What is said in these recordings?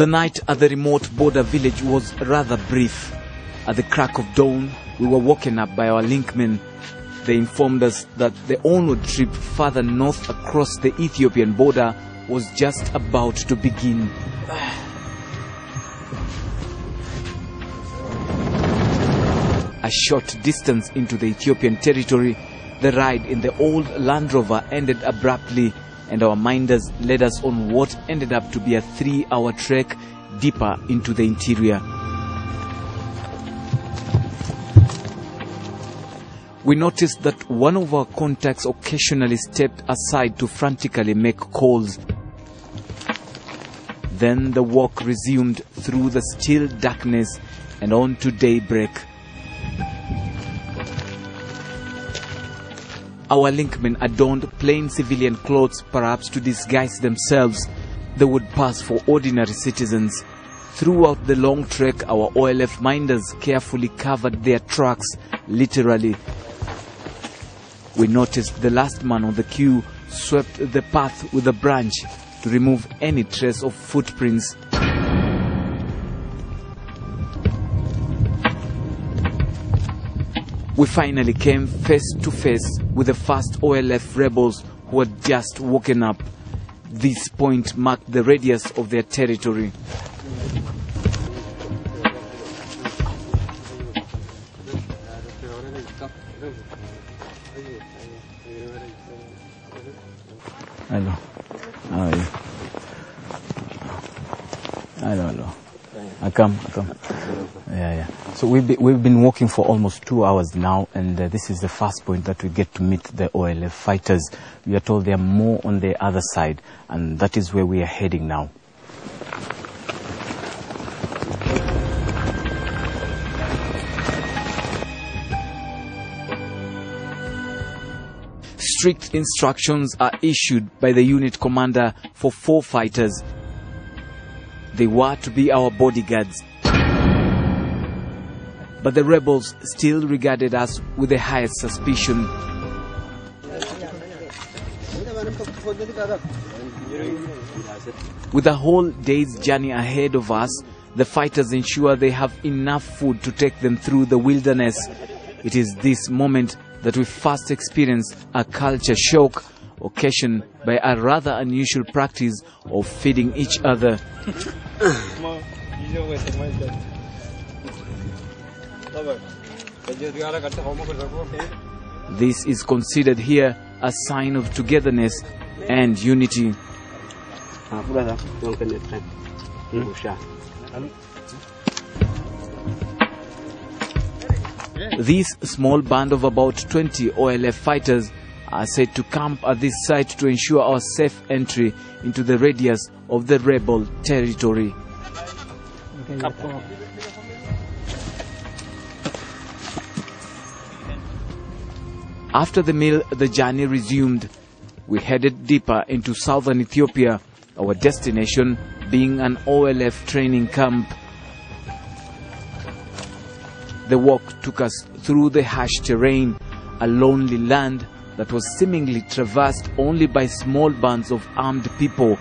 The night at the remote border village was rather brief. At the crack of dawn, we were woken up by our linkmen. They informed us that the onward trip further north across the Ethiopian border was just about to begin. A short distance into the Ethiopian territory, the ride in the old Land Rover ended abruptly, and our minders led us on what ended up to be a 3-hour trek deeper into the interior. We noticed that one of our contacts occasionally stepped aside to frantically make calls. Then the walk resumed through the still darkness and on to daybreak. Our linkmen adorned plain civilian clothes, perhaps to disguise themselves. They would pass for ordinary citizens. Throughout the long trek, our OLF minders carefully covered their tracks, literally. We noticed the last man on the queue swept the path with a branch to remove any trace of footprints. We finally came face to face with the first OLF rebels who had just woken up. This point marked the radius of their territory. Hello. How are you? Hello. I come. Yeah. So we've been walking for almost 2 hours now, and this is the first point that we get to meet the OLF fighters. We are told they are more on the other side, and that is where we are heading now. Strict instructions are issued by the unit commander for 4 fighters. They were to be our bodyguards. But the rebels still regarded us with the highest suspicion. With a whole day's journey ahead of us, the fighters ensure they have enough food to take them through the wilderness. It is this moment that we first experience a culture shock occasioned by a rather unusual practice of feeding each other. This is considered here a sign of togetherness and unity. This small band of about 20 OLF fighters are said to camp at this site to ensure our safe entry into the radius of the rebel territory. After the meal, the journey resumed. We headed deeper into southern Ethiopia, our destination being an OLF training camp. The walk took us through the harsh terrain, a lonely land that was seemingly traversed only by small bands of armed people.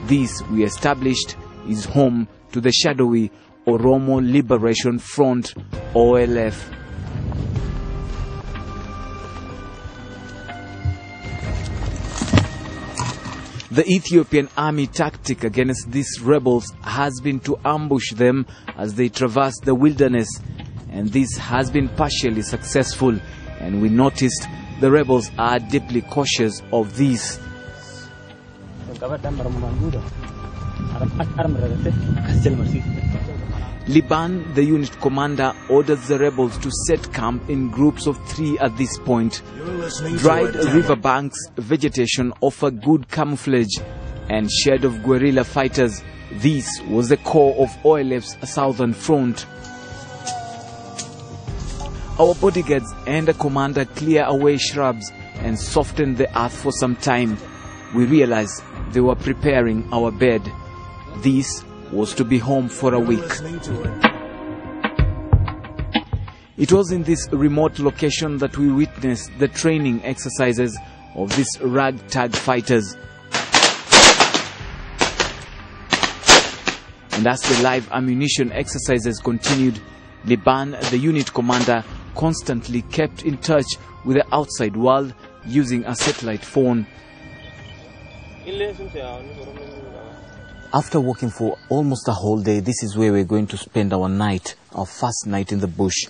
This, we established, is home to the shadowy Oromo Liberation Front, OLF. The Ethiopian army tactic against these rebels has been to ambush them as they traverse the wilderness, and this has been partially successful, and we noticed the rebels are deeply cautious of this. Liban, the unit commander, orders the rebels to set camp in groups of 3 at this point. Dried riverbanks, vegetation offer good camouflage, and shed of guerrilla fighters. This was the core of OLF's southern front. Our bodyguards and the commander clear away shrubs and soften the earth for some time. We realized they were preparing our bed. This was to be home for a week. It was in this remote location that we witnessed the training exercises of these ragtag fighters. And as the live ammunition exercises continued, Liban, the unit commander, constantly kept in touch with the outside world using a satellite phone. After walking for almost a whole day, this is where we're going to spend our night, our first night in the bush.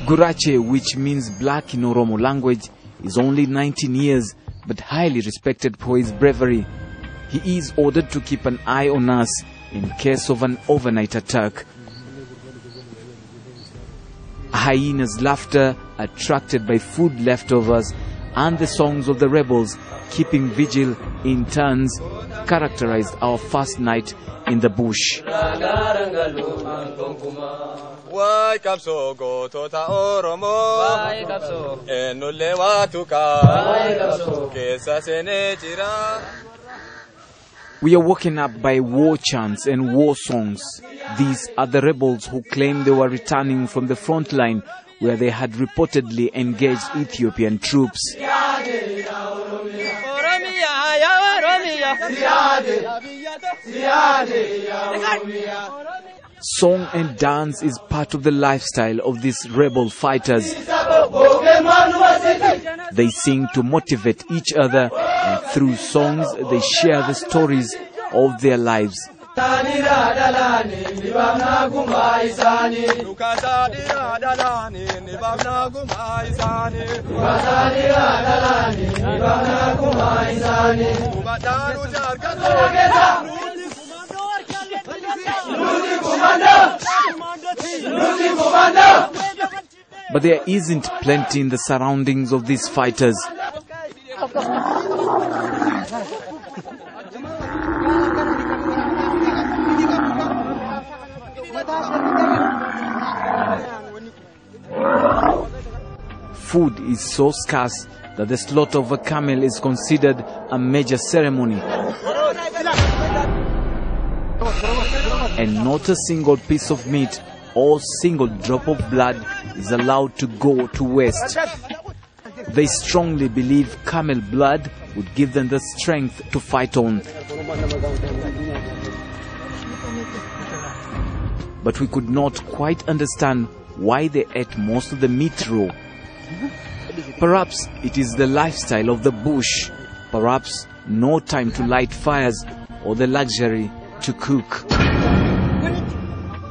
Gurache, which means black in Oromo language, is only 19 years but highly respected for his bravery. He is ordered to keep an eye on us in case of an overnight attack. A hyena's laughter, attracted by food leftovers, and the songs of the rebels keeping vigil in turns, characterized our first night in the bush. We are woken up by war chants and war songs. These are the rebels who claim they were returning from the front line where they had reportedly engaged Ethiopian troops. Song and dance is part of the lifestyle of these rebel fighters. They sing to motivate each other, and through songs they share the stories of their lives. But there isn't plenty in the surroundings of these fighters. Food is so scarce that the slaughter of a camel is considered a major ceremony. And not a single piece of meat or single drop of blood is allowed to go to waste. They strongly believe camel blood would give them the strength to fight on. But we could not quite understand why they ate most of the meat raw. Perhaps it is the lifestyle of the bush, perhaps no time to light fires or the luxury to cook.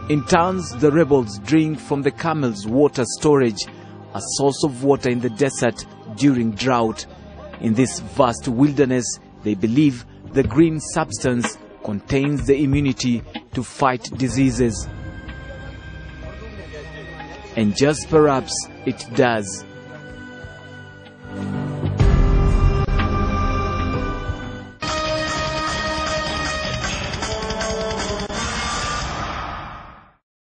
In turns, the rebels drink from the camel's water storage, a source of water in the desert during drought. In this vast wilderness, they believe the green substance contains the immunity to fight diseases. And just perhaps it does.